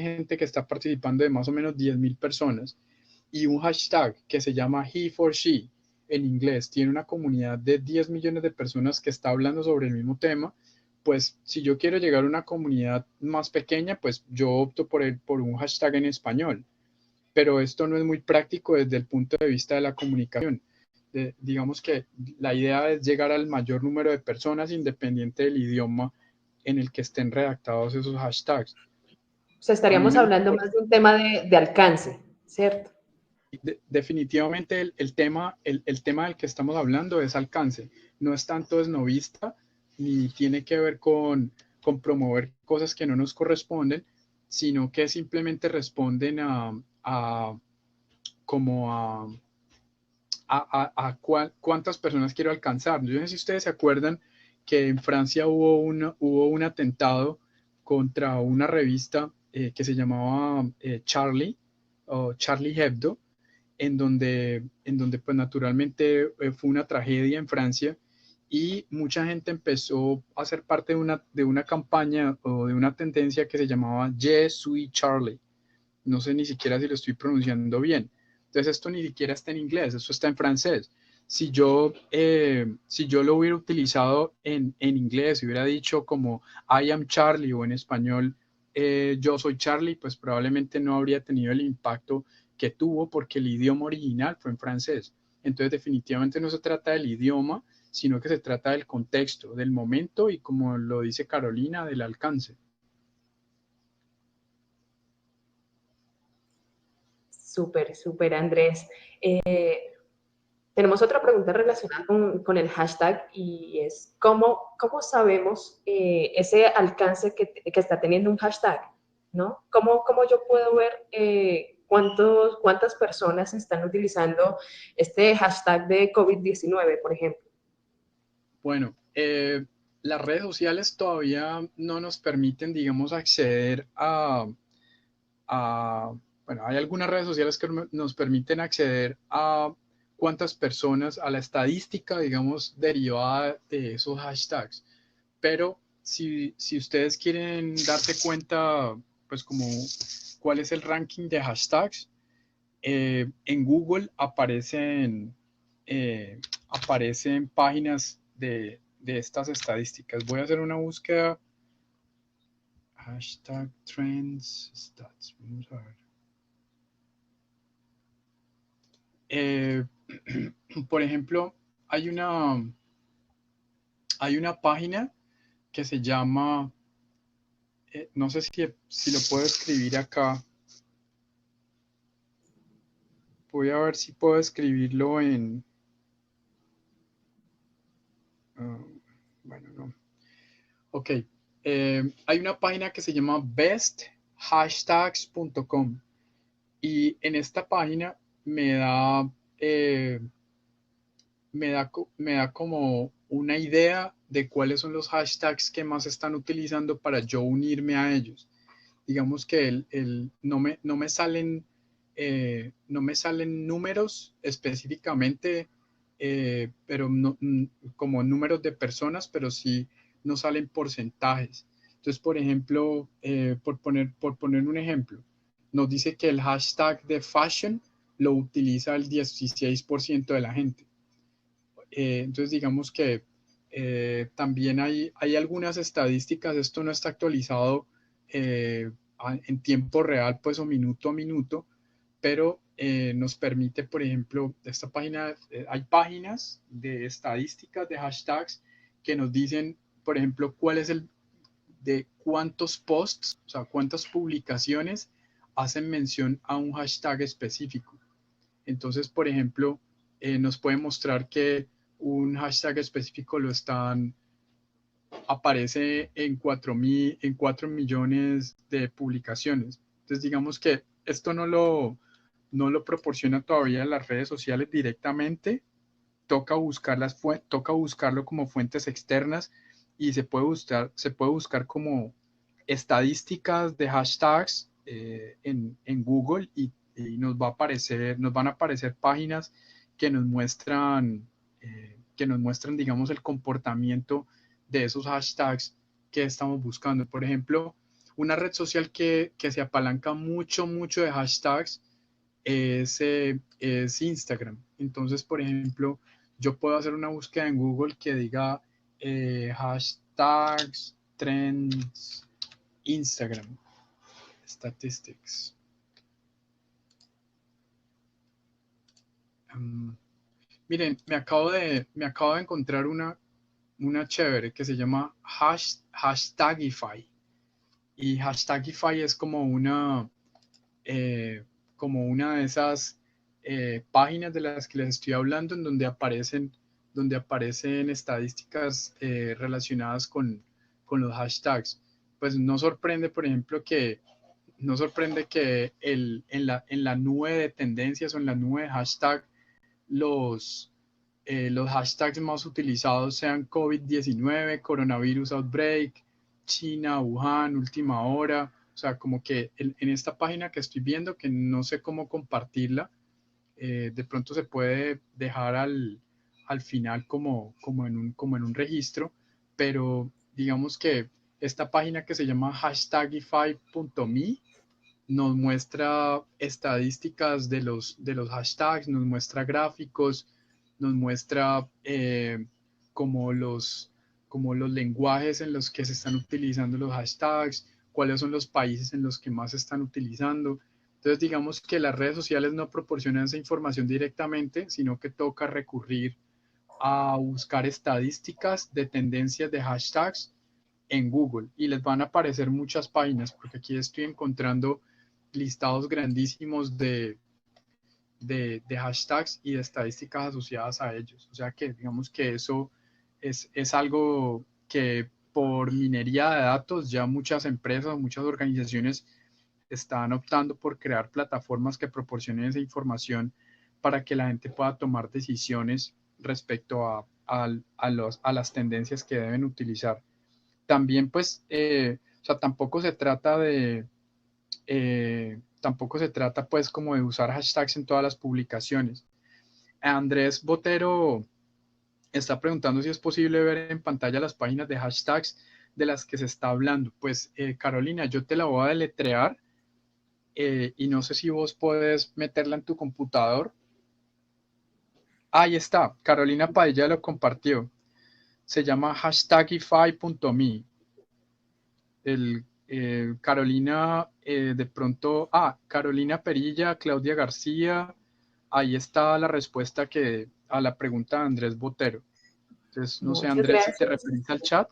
gente que está participando de más o menos 10.000 personas, y un hashtag que se llama He for She en inglés tiene una comunidad de 10 millones de personas que está hablando sobre el mismo tema, pues si yo quiero llegar a una comunidad más pequeña, pues yo opto por un hashtag en español. Pero esto no es muy práctico desde el punto de vista de la comunicación. Digamos que la idea es llegar al mayor número de personas independiente del idioma en el que estén redactados esos hashtags. O sea, A mí estaríamos me hablando gusta, más de un tema de alcance, ¿cierto? definitivamente el tema del que estamos hablando es alcance, no es tanto esnovista, ni tiene que ver con promover cosas que no nos corresponden, sino que simplemente responden a como cuántas personas quiero alcanzar. Yo no sé si ustedes se acuerdan que en Francia hubo un atentado contra una revista que se llamaba Charlie, o Charlie Hebdo, en donde pues naturalmente fue una tragedia en Francia, y mucha gente empezó a ser parte de una campaña o de una tendencia que se llamaba Je suis Charlie. No sé ni siquiera si lo estoy pronunciando bien. Entonces esto ni siquiera está en inglés, esto está en francés. Si yo lo hubiera utilizado en inglés, si hubiera dicho como I am Charlie, o en español yo soy Charlie, pues probablemente no habría tenido el impacto que tuvo porque el idioma original fue en francés. Entonces definitivamente no se trata del idioma, sino que se trata del contexto, del momento y, como lo dice Carolina, del alcance. Súper, súper, Andrés. Tenemos otra pregunta relacionada con el hashtag y es, ¿cómo sabemos ese alcance que está teniendo un hashtag? ¿No? ¿Cómo yo puedo ver cuántas personas están utilizando este hashtag de COVID-19, por ejemplo? Bueno, las redes sociales todavía no nos permiten, digamos, acceder a, bueno, hay algunas redes sociales que nos permiten acceder a cuántas personas, a la estadística, digamos, derivada de esos hashtags. Pero si ustedes quieren darse cuenta, pues como cuál es el ranking de hashtags, en Google aparecen páginas de estas estadísticas. Voy a hacer una búsqueda. Hashtag trends stats. Vamos a ver. Por ejemplo, hay una página que se llama, no sé si lo puedo escribir acá. Voy a ver si puedo escribirlo en... bueno, no. Ok. Hay una página que se llama besthashtags.com y en esta página me da, eh, me da como una idea de cuáles son los hashtags que más están utilizando para yo unirme a ellos. Digamos que no me salen números específicamente, pero no, como números de personas, pero sí nos salen porcentajes. Entonces, por ejemplo, por poner un ejemplo, nos dice que el hashtag de fashion lo utiliza el 16% de la gente. Entonces, digamos que también hay algunas estadísticas, esto no está actualizado en tiempo real, pues, o minuto a minuto, pero nos permite, por ejemplo, esta página, hay páginas de estadísticas de hashtags que nos dicen, por ejemplo, cuál es de cuántos posts, o sea, cuántas publicaciones hacen mención a un hashtag específico. Entonces, por ejemplo, nos puede mostrar que un hashtag específico aparece en 4 millones de publicaciones. Entonces, digamos que esto no lo proporciona todavía las redes sociales directamente. Toca buscarlo como fuentes externas y se puede buscar como estadísticas de hashtags en Google y nos van a aparecer páginas que nos muestran, digamos, el comportamiento de esos hashtags que estamos buscando. Por ejemplo, una red social que se apalanca mucho, mucho de hashtags es Instagram. Entonces, por ejemplo, yo puedo hacer una búsqueda en Google que diga hashtags, trends, Instagram, statistics. Miren, me acabo de encontrar una chévere que se llama Hashtagify. Y Hashtagify es como una de esas páginas de las que les estoy hablando, en donde aparecen estadísticas relacionadas con los hashtags. Pues no sorprende, por ejemplo, no sorprende que en la nube de tendencias o en la nube de hashtag los hashtags más utilizados sean COVID-19, coronavirus outbreak, China, Wuhan, última hora. O sea, como que en esta página que estoy viendo, que no sé cómo compartirla, de pronto se puede dejar al final como en un registro, pero digamos que esta página que se llama hashtagify.me nos muestra estadísticas de los hashtags, nos muestra gráficos, nos muestra como los lenguajes en los que se están utilizando los hashtags, cuáles son los países en los que más se están utilizando. Entonces, digamos que las redes sociales no proporcionan esa información directamente, sino que toca recurrir a buscar estadísticas de tendencias de hashtags en Google y les van a aparecer muchas páginas, porque aquí estoy encontrando listados grandísimos de hashtags y de estadísticas asociadas a ellos. O sea que digamos que eso es algo que por minería de datos ya muchas empresas, muchas organizaciones están optando por crear plataformas que proporcionen esa información para que la gente pueda tomar decisiones respecto a las tendencias que deben utilizar. También pues, o sea, tampoco se trata pues como de usar hashtags en todas las publicaciones. Andrés Botero está preguntando si es posible ver en pantalla las páginas de hashtags de las que se está hablando. Pues Carolina, yo te la voy a deletrear y no sé si vos puedes meterla en tu computador. Ahí está, Carolina Padilla lo compartió. Se llama hashtagify.me. Carolina, de pronto, Carolina Perilla, Claudia García, ahí está la respuesta a la pregunta de Andrés Botero. Entonces, no sé, Muchas Andrés, si te gracias. referís al chat.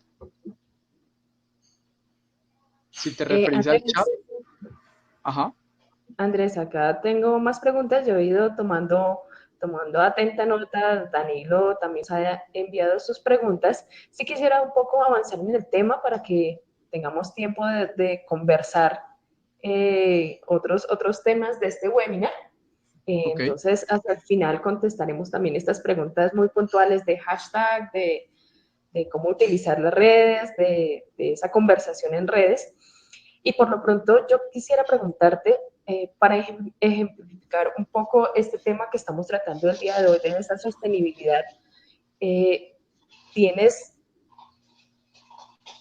Si te referís al chat, Andrés, ajá. Andrés, acá tengo más preguntas. Yo he ido tomando atenta nota. Danilo también se ha enviado sus preguntas. Si quisiera un poco avanzar en el tema para que tengamos tiempo de conversar otros temas de este webinar. Ok. Entonces, hasta el final contestaremos también estas preguntas muy puntuales de hashtag, de cómo utilizar las redes, de esa conversación en redes. Y por lo pronto yo quisiera preguntarte, para ejemplificar un poco este tema que estamos tratando el día de hoy, de esa sostenibilidad, ¿tienes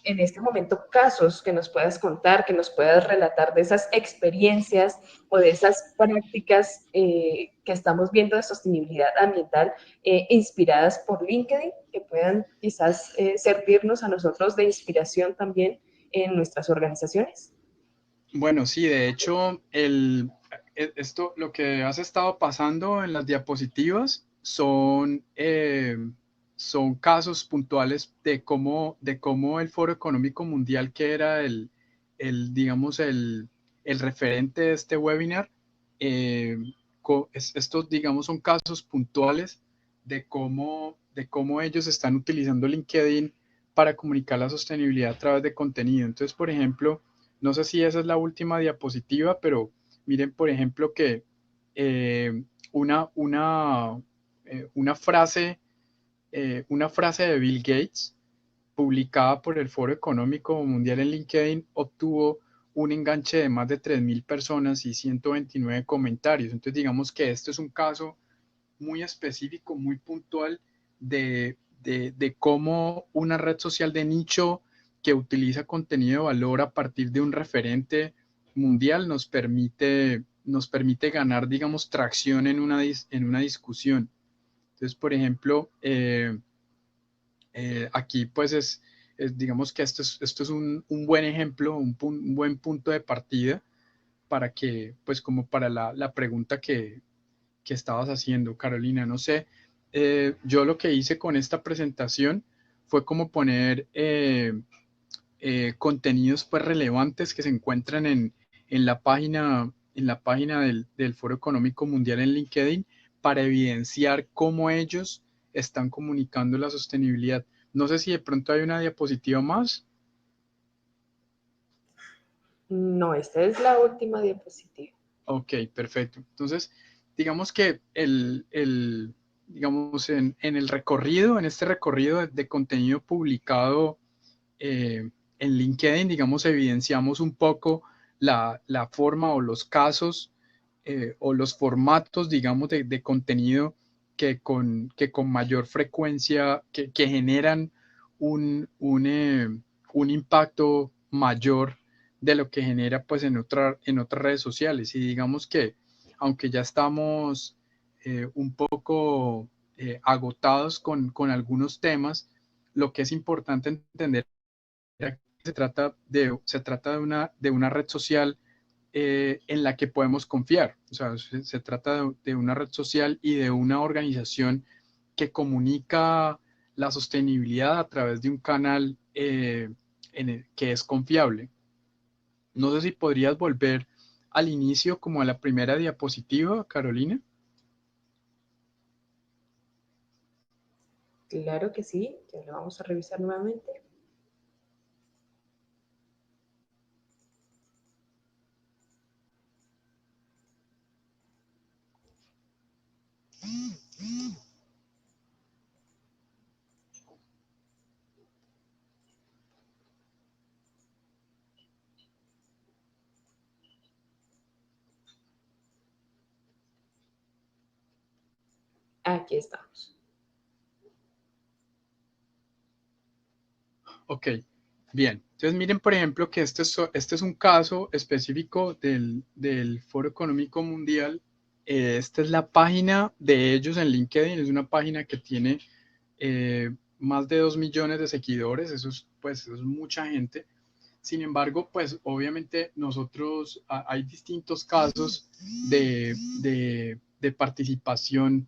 en este momento casos que nos puedas contar, que nos puedas relatar de esas experiencias o de esas prácticas que estamos viendo de sostenibilidad ambiental inspiradas por LinkedIn, que puedan quizás servirnos a nosotros de inspiración también en nuestras organizaciones? Bueno, sí, de hecho, lo que has estado pasando en las diapositivas son casos puntuales de cómo el Foro Económico Mundial, que era digamos, el referente de este webinar, eh, estos, digamos, son casos puntuales de cómo ellos están utilizando LinkedIn para comunicar la sostenibilidad a través de contenido. Entonces, por ejemplo, no sé si esa es la última diapositiva, pero miren, por ejemplo, que eh, una, una, una frase de Bill Gates publicada por el Foro Económico Mundial en LinkedIn obtuvo un enganche de más de 3.000 personas y 129 comentarios. Entonces, digamos que este es un caso muy específico, muy puntual de cómo una red social de nicho que utiliza contenido de valor a partir de un referente mundial nos permite ganar, digamos, tracción en una discusión. Entonces, por ejemplo, aquí pues digamos que esto es un buen ejemplo, un buen punto de partida para que, pues como para la pregunta que estabas haciendo, Carolina. No sé, yo lo que hice con esta presentación fue como poner contenidos pues relevantes que se encuentran en la página del Foro Económico Mundial en LinkedIn para evidenciar cómo ellos están comunicando la sostenibilidad. No sé si de pronto hay una diapositiva más. No, esta es la última diapositiva. Ok, perfecto. Entonces, digamos que digamos, en el recorrido, en este recorrido de contenido publicado en LinkedIn, digamos, evidenciamos un poco la forma o los casos o los formatos, digamos, de contenido que con mayor frecuencia, que generan un impacto mayor de lo que genera pues en otras redes sociales. Y digamos que aunque ya estamos un poco agotados con algunos temas, lo que es importante entender es que se trata de una red social en la que podemos confiar. O sea, se trata de una red social y de una organización que comunica la sostenibilidad a través de un canal que es confiable. No sé si podrías volver al inicio, como a la primera diapositiva, Carolina. Claro que sí, ya lo vamos a revisar nuevamente. Aquí estamos. Ok, bien. Entonces miren, por ejemplo, que este es un caso específico del Foro Económico Mundial. Esta es la página de ellos en LinkedIn. Es una página que tiene más de 2 millones de seguidores. Pues, eso es mucha gente. Sin embargo, pues obviamente nosotros, hay distintos casos de participación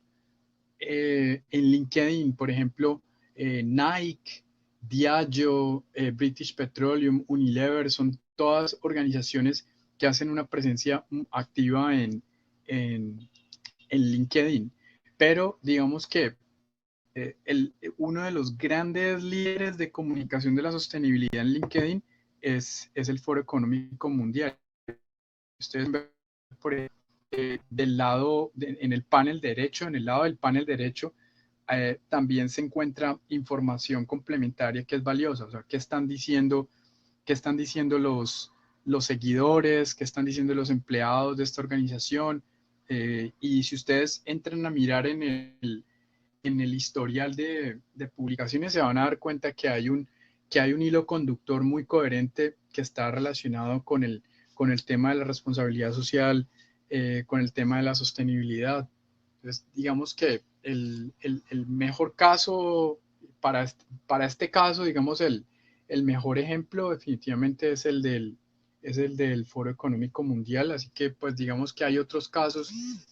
en LinkedIn. Por ejemplo, Nike, Diageo, British Petroleum, Unilever, son todas organizaciones que hacen una presencia activa en LinkedIn. Pero digamos que uno de los grandes líderes de comunicación de la sostenibilidad en LinkedIn es el Foro Económico Mundial. Ustedes ven por del lado, en el panel derecho, en el lado del panel derecho, también se encuentra información complementaria que es valiosa. O sea, qué están diciendo los seguidores, qué están diciendo los empleados de esta organización. Y si ustedes entran a mirar en el historial de publicaciones, se van a dar cuenta que hay un hilo conductor muy coherente que está relacionado con el tema de la responsabilidad social, con el tema de la sostenibilidad. Entonces, digamos que el mejor caso para este caso, digamos, el mejor ejemplo definitivamente es el del Foro Económico Mundial. Así que, pues, digamos que hay otros casos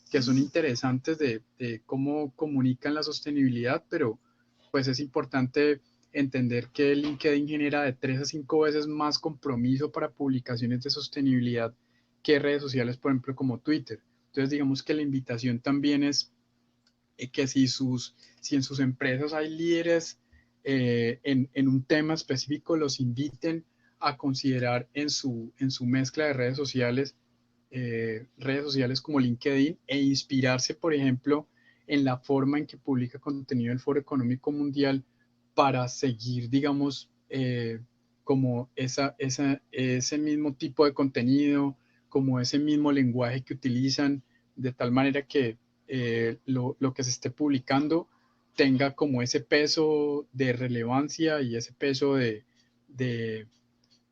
que son interesantes de cómo comunican la sostenibilidad, pero pues es importante entender que LinkedIn genera de 3 a 5 veces más compromiso para publicaciones de sostenibilidad que redes sociales, por ejemplo, como Twitter. Entonces, digamos que la invitación también es que si en sus empresas hay líderes en un tema específico, los inviten a considerar en su mezcla de redes sociales como LinkedIn, e inspirarse, por ejemplo, en la forma en que publica contenido el Foro Económico Mundial para seguir, digamos, como ese mismo tipo de contenido, como ese mismo lenguaje que utilizan, de tal manera que lo que se esté publicando tenga como ese peso de relevancia y ese peso de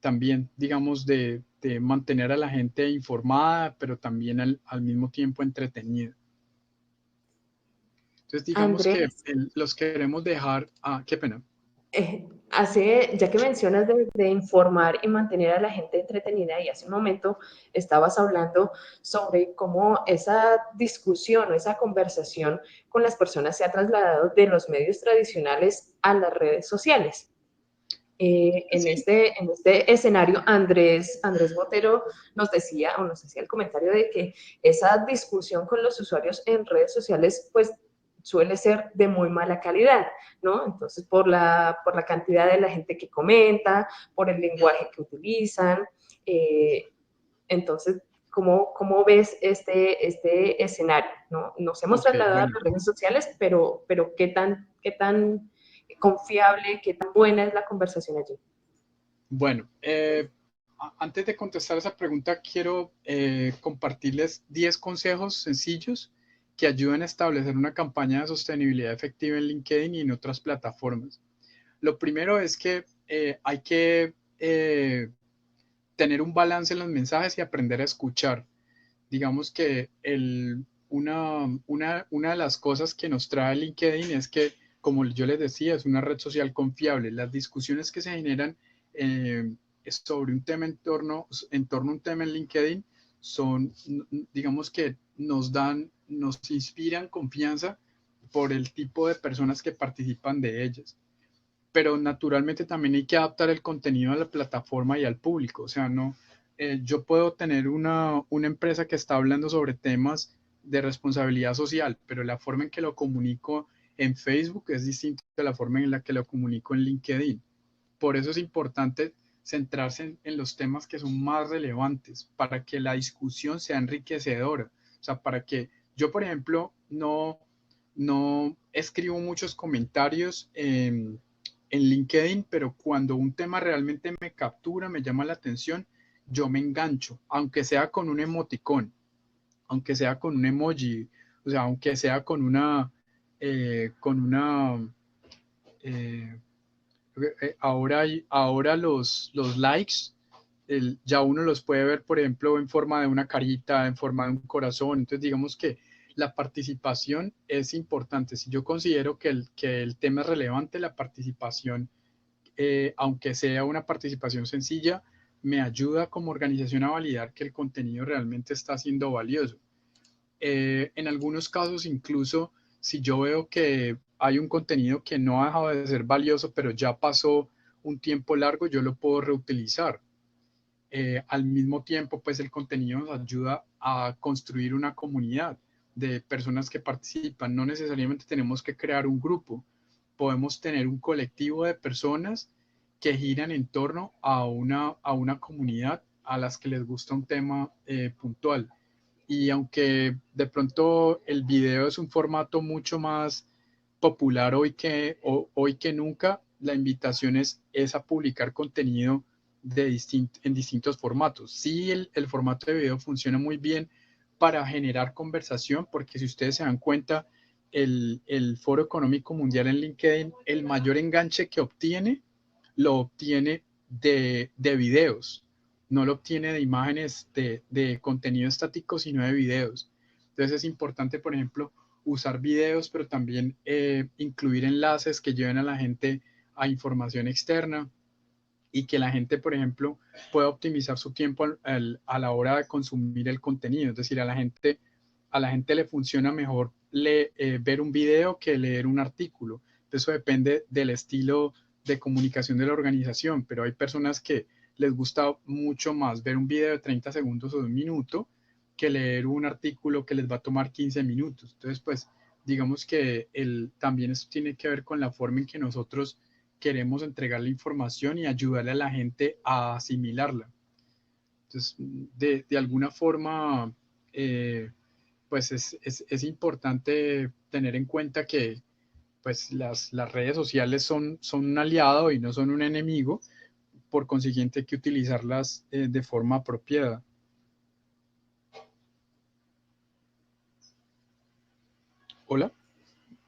también, digamos, de mantener a la gente informada, pero también al mismo tiempo entretenida. Entonces, digamos que Andrés, los queremos dejar, qué pena. ya que mencionas de informar y mantener a la gente entretenida, y hace un momento estabas hablando sobre cómo esa discusión o esa conversación con las personas se ha trasladado de los medios tradicionales a las redes sociales. Sí, En este escenario, Andrés Botero nos decía o nos hacía el comentario de que esa discusión con los usuarios en redes sociales, pues suele ser de muy mala calidad, ¿no? Entonces, por la cantidad de la gente que comenta, por el lenguaje que utilizan. Entonces, ¿cómo ves este escenario? ¿No? Nos hemos ok, trasladado a bueno. las redes sociales, pero qué tan confiable, qué tan buena es la conversación allí? Bueno, antes de contestar esa pregunta, quiero compartirles 10 consejos sencillos que ayudan a establecer una campaña de sostenibilidad efectiva en LinkedIn y en otras plataformas. Lo primero es que hay que tener un balance en los mensajes y aprender a escuchar. Digamos que una de las cosas que nos trae LinkedIn es que, como yo les decía, es una red social confiable. Las discusiones que se generan sobre un tema en torno a un tema en LinkedIn digamos que nos inspiran confianza por el tipo de personas que participan de ellas. Pero naturalmente también hay que adaptar el contenido a la plataforma y al público. O sea, no, yo puedo tener una empresa que está hablando sobre temas de responsabilidad social, pero la forma en que lo comunico en Facebook es distinta a la forma en la que lo comunico en LinkedIn. Por eso es importante centrarse en los temas que son más relevantes para que la discusión sea enriquecedora. O sea, para que yo, por ejemplo, no escribo muchos comentarios en LinkedIn, pero cuando un tema realmente me captura, me llama la atención, yo me engancho, aunque sea con un emoticón, aunque sea con un emoji, o sea, aunque sea con una eh, ahora los likes, ya uno los puede ver, por ejemplo, en forma de una carita, en forma de un corazón. Entonces, digamos que la participación es importante. Si yo considero que el tema es relevante, la participación, aunque sea una participación sencilla, me ayuda como organización a validar que el contenido realmente está siendo valioso. En algunos casos, incluso si yo veo que hay un contenido que no ha dejado de ser valioso, pero ya pasó un tiempo largo, yo lo puedo reutilizar. Al mismo tiempo, pues el contenido nos ayuda a construir una comunidad de personas que participan. No necesariamente tenemos que crear un grupo, podemos tener un colectivo de personas que giran en torno a una comunidad a las que les gusta un tema puntual. Y aunque de pronto el video es un formato mucho más popular hoy que nunca, la invitación es a publicar contenido en distintos formatos. Sí, el formato de video funciona muy bien para generar conversación, porque si ustedes se dan cuenta, el Foro Económico Mundial en LinkedIn, el mayor enganche que obtiene, lo obtiene de videos, no lo obtiene de imágenes de contenido estático, sino de videos. Entonces es importante, por ejemplo, usar videos, pero también incluir enlaces que lleven a la gente a información externa y que la gente, por ejemplo, pueda optimizar su tiempo a la hora de consumir el contenido. Es decir, a la gente le funciona mejor ver un video que leer un artículo. Eso depende del estilo de comunicación de la organización, pero hay personas que les gusta mucho más ver un video de 30 segundos o de un minuto que leer un artículo que les va a tomar 15 minutos. Entonces, pues, digamos que también eso tiene que ver con la forma en que nosotros queremos entregar la información y ayudarle a la gente a asimilarla. Entonces, de alguna forma, pues es importante tener en cuenta que pues las redes sociales son un aliado y no son un enemigo, por consiguiente hay que utilizarlas de forma apropiada. Hola.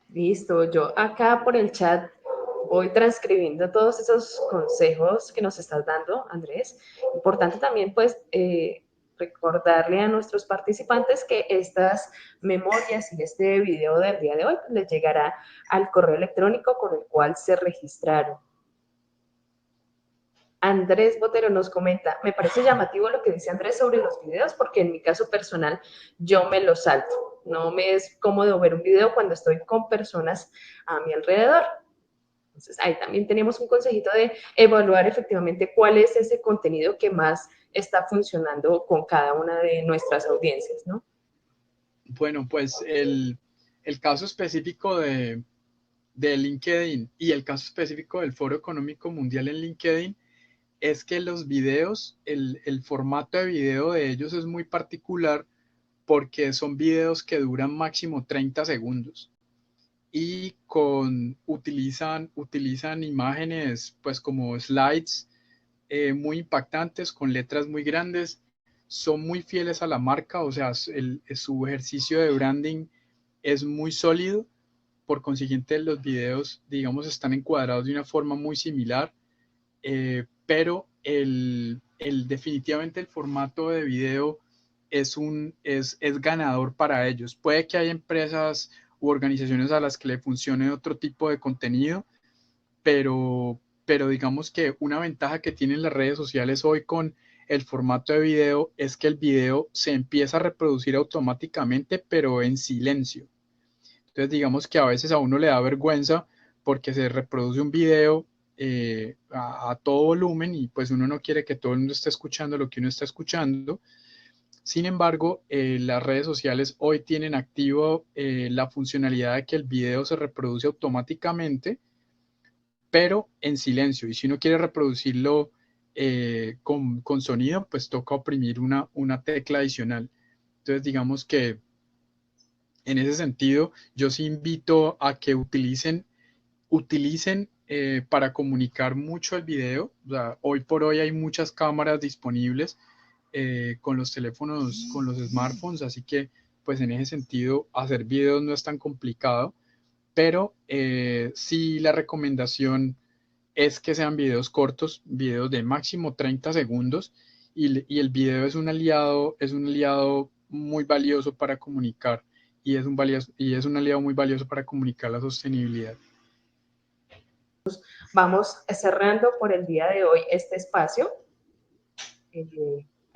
Listo, yo acá por el chat voy transcribiendo todos esos consejos que nos estás dando, Andrés. Importante también, pues, recordarle a nuestros participantes que estas memorias y este video del día de hoy les llegará al correo electrónico con el cual se registraron. Andrés Botero nos comenta, me parece llamativo lo que dice Andrés sobre los videos, porque en mi caso personal yo me los salto. No me es cómodo ver un video cuando estoy con personas a mi alrededor. Entonces, ahí también tenemos un consejito de evaluar efectivamente cuál es ese contenido que más está funcionando con cada una de nuestras audiencias, ¿no? Bueno, pues el caso específico de LinkedIn y el caso específico del Foro Económico Mundial en LinkedIn es que los videos, el formato de video de ellos es muy particular porque son videos que duran máximo 30 segundos y utilizan imágenes pues como slides muy impactantes con letras muy grandes, son muy fieles a la marca, o sea, su ejercicio de branding es muy sólido, por consiguiente los videos, digamos, están encuadrados de una forma muy similar, pero definitivamente el formato de video es ganador para ellos. Puede que haya empresas u organizaciones a las que le funcione otro tipo de contenido, pero digamos que una ventaja que tienen las redes sociales hoy con el formato de video es que el video se empieza a reproducir automáticamente, pero en silencio. Entonces, digamos que a veces a uno le da vergüenza porque se reproduce un video a todo volumen y pues uno no quiere que todo el mundo esté escuchando lo que uno está escuchando. Sin embargo, las redes sociales hoy tienen activo la funcionalidad de que el video se reproduce automáticamente, pero en silencio. Y si uno quiere reproducirlo con sonido, pues toca oprimir una tecla adicional. Entonces, digamos que en ese sentido, yo sí invito a que utilicen para comunicar mucho el video. O sea, hoy por hoy hay muchas cámaras disponibles con los teléfonos, con los smartphones, así que pues en ese sentido hacer videos no es tan complicado, pero sí la recomendación es que sean videos cortos, videos de máximo 30 segundos y el video es un aliado muy valioso para comunicar y es un aliado muy valioso para comunicar la sostenibilidad. Vamos cerrando por el día de hoy este espacio.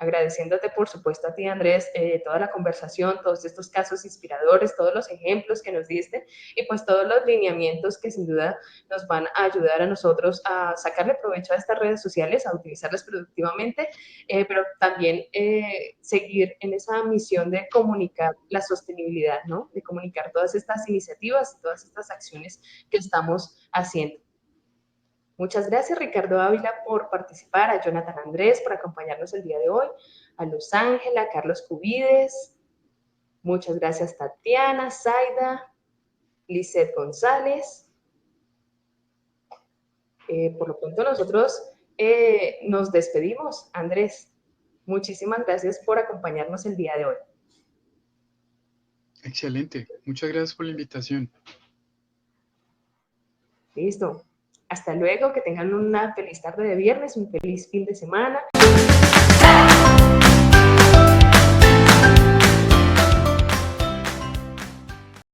Agradeciéndote, por supuesto, a ti, Andrés, toda la conversación, todos estos casos inspiradores, todos los ejemplos que nos diste y pues todos los lineamientos que sin duda nos van a ayudar a nosotros a sacarle provecho a estas redes sociales, a utilizarlas productivamente, pero también seguir en esa misión de comunicar la sostenibilidad, ¿no? De comunicar todas estas iniciativas, todas estas acciones que estamos haciendo. Muchas gracias, Ricardo Ávila, por participar, a Jonathan Andrés por acompañarnos el día de hoy, a Luz Ángela, a Carlos Cubides, muchas gracias Tatiana, Zaida, Lizeth González. Por lo pronto nosotros nos despedimos. Andrés, muchísimas gracias por acompañarnos el día de hoy. Excelente, muchas gracias por la invitación. Listo. Hasta luego, que tengan una feliz tarde de viernes, un feliz fin de semana.